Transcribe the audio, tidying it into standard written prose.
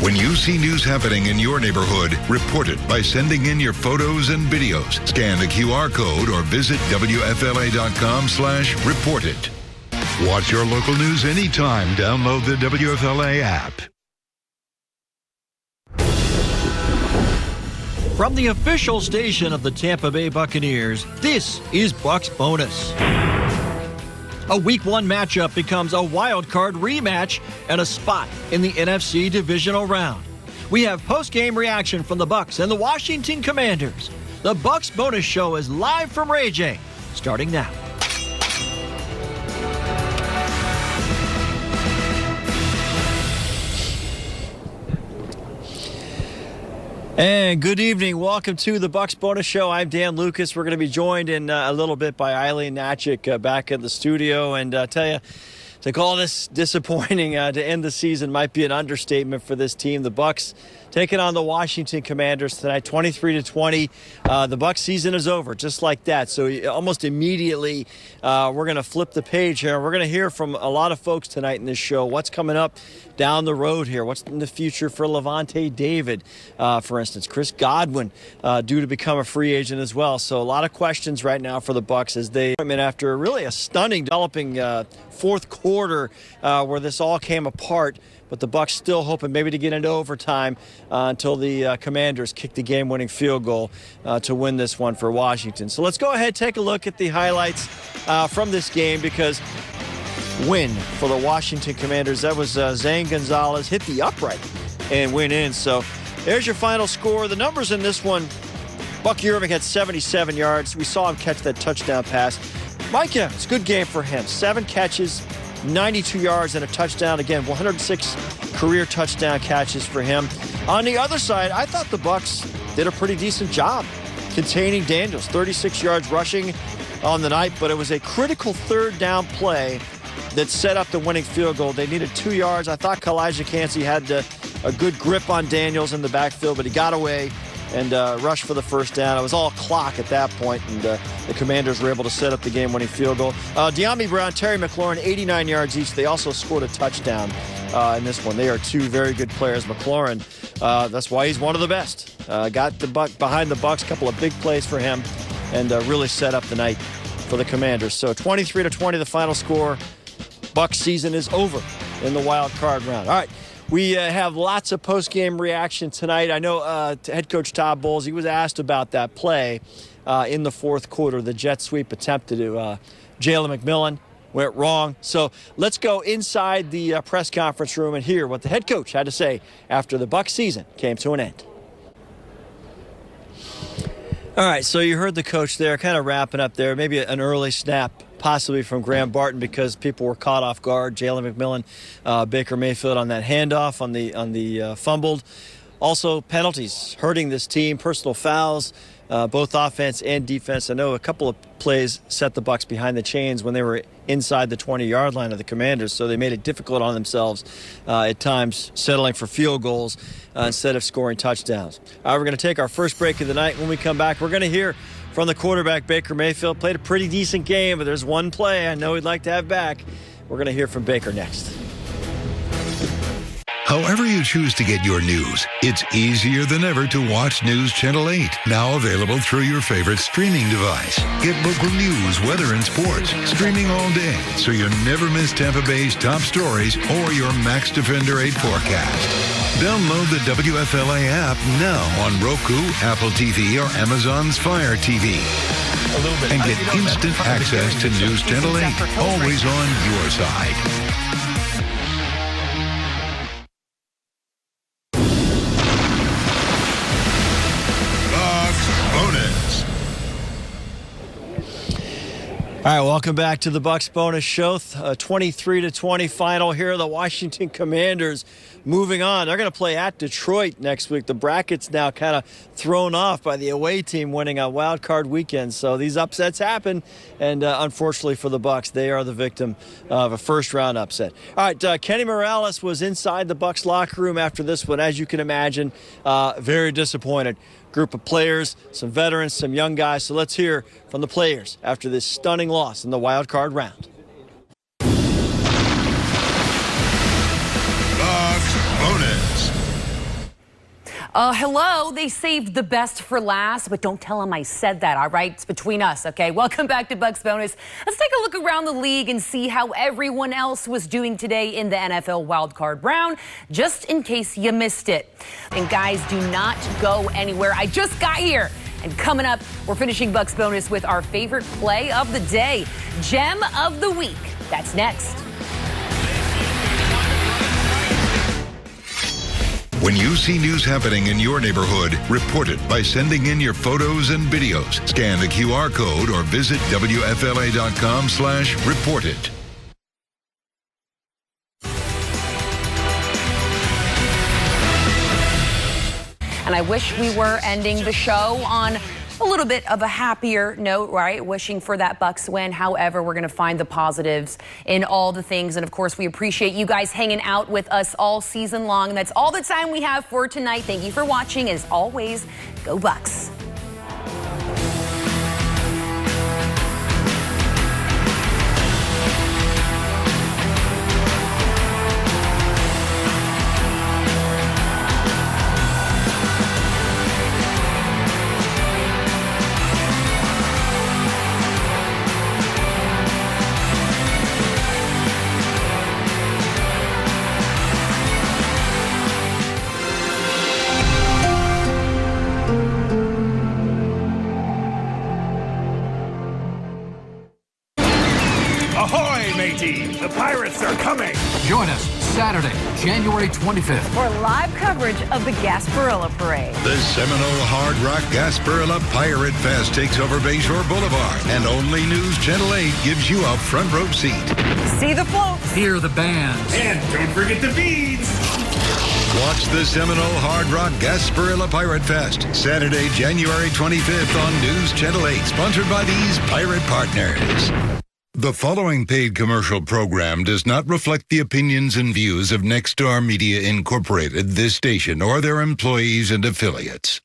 When you see news happening in your neighborhood, report it by sending in your photos and videos. Scan the QR code or visit WFLA.com/report it. Watch your local news anytime. Download the WFLA app. From the official station of the Tampa Bay Buccaneers, this is Bucs Bonus. A Week 1 matchup becomes a wild card rematch and a spot in the NFC divisional round. We have post-game reaction from the Bucs and the Washington Commanders. The Bucs Bonus Show is live from Ray J, starting now. And good evening. Welcome to the Bucs Bonus Show. I'm Dan Lucas. We're going to be joined in a little bit by Eileen Natchik back in the studio. And tell you, to call this disappointing to end the season might be an understatement for this team. The Bucs taking on the Washington Commanders tonight, 23-20. The Bucs season is over, just like that. So almost immediately, we're going to flip the page here. We're going to hear from a lot of folks tonight in this show. What's coming up down the road here? What's in the future for Levante David, for instance? Chris Godwin due to become a free agent as well. So a lot of questions right now for the Bucs as they, after really a stunning developing fourth quarter where this all came apart. But the Bucs still hoping maybe to get into overtime until the Commanders kick the game-winning field goal to win this one for Washington. So let's go ahead, take a look at the highlights from this game, because win for the Washington Commanders. That was Zane Gonzalez hit the upright and went in. So there's your final score. The numbers in this one, Buck Irving had 77 yards. We saw him catch that touchdown pass. Mike Evans, good game for him. 7 catches, 92 yards and a touchdown. Again, 106 career touchdown catches for him. On the other side, I thought the Bucs did a pretty decent job containing Daniels. 36 yards rushing on the night, but it was a critical third down play that set up the winning field goal. They needed 2 yards. I thought Kalijah Cansey had a good grip on Daniels in the backfield, but he got away and rushed for the first down. It was all clock at that point, and the Commanders were able to set up the game-winning field goal. De'Ami Brown, Terry McLaurin, 89 yards each. They also scored a touchdown in this one. They are two very good players. McLaurin, that's why he's one of the best. Got the Buck behind the Bucs, a couple of big plays for him, and really set up the night for the Commanders. So 23-20, the final score. Bucs season is over in the wild card round. All right. We have lots of post-game reaction tonight. I know head coach Todd Bowles, he was asked about that play in the fourth quarter, the jet sweep attempt to do. Jalen McMillan went wrong. So let's go inside the press conference room and hear what the head coach had to say after the Bucs season came to an end. All right, so you heard the coach there kind of wrapping up there, maybe an early snap possibly from Graham Barton because people were caught off guard. Jalen McMillan, Baker Mayfield on that handoff on the fumbled. Also penalties hurting this team, personal fouls, both offense and defense. I know a couple of plays set the Bucs behind the chains when they were inside the 20-yard line of the Commanders, so they made it difficult on themselves at times, settling for field goals instead of scoring touchdowns. We're going to take our first break of the night. When we come back, we're going to hear from the quarterback, Baker Mayfield. Played a pretty decent game, but there's one play I know he'd like to have back. We're going to hear from Baker next. However you choose to get your news, it's easier than ever to watch News Channel 8, now available through your favorite streaming device. Get local news, weather, and sports streaming all day, so you never miss Tampa Bay's top stories or your Max Defender 8 forecast. Download the WFLA app now on Roku, Apple TV, or Amazon's Fire TV. And get instant access to News Channel 8, always on your side. All right, welcome back to the Bucs Bonus Show. 23-20 final here. The Washington Commanders moving on. They're going to play at Detroit next week. The bracket's now kind of thrown off by the away team winning a wild card weekend. So these upsets happen, and unfortunately for the Bucs, they are the victim of a first-round upset. All right, Kenny Morales was inside the Bucs locker room after this one. As you can imagine, very disappointed. Group of players, some veterans, some young guys. So let's hear from the players after this stunning loss in the wild card round. Bucs Bonus. Hello, they saved the best for last, but don't tell them I said that, all right? It's between us, okay? Welcome back to Bucs Bonus. Let's take a look around the league and see how everyone else was doing today in the NFL wildcard round, just in case you missed it. And guys, do not go anywhere. I just got here. And coming up, we're finishing Bucs Bonus with our favorite play of the day, Gem of the Week. That's next. When you see news happening in your neighborhood, report it by sending in your photos and videos. Scan the QR code or visit WFLA.com/report it. And I wish we were ending the show on a little bit of a happier note, right? Wishing for that Bucs win. However, we're going to find the positives in all the things. And of course, we appreciate you guys hanging out with us all season long. And that's all the time we have for tonight. Thank you for watching. As always, go Bucs. Ahoy, matey! The Pirates are coming! Join us Saturday, January 25th. For live coverage of the Gasparilla Parade. The Seminole Hard Rock Gasparilla Pirate Fest takes over Bayshore Boulevard, and only News Channel 8 gives you a front row seat. See the floats. Hear the bands. And don't forget the beads! Watch the Seminole Hard Rock Gasparilla Pirate Fest, Saturday, January 25th on News Channel 8, sponsored by these pirate partners. The following paid commercial program does not reflect the opinions and views of Nexstar Media Incorporated, this station, or their employees and affiliates.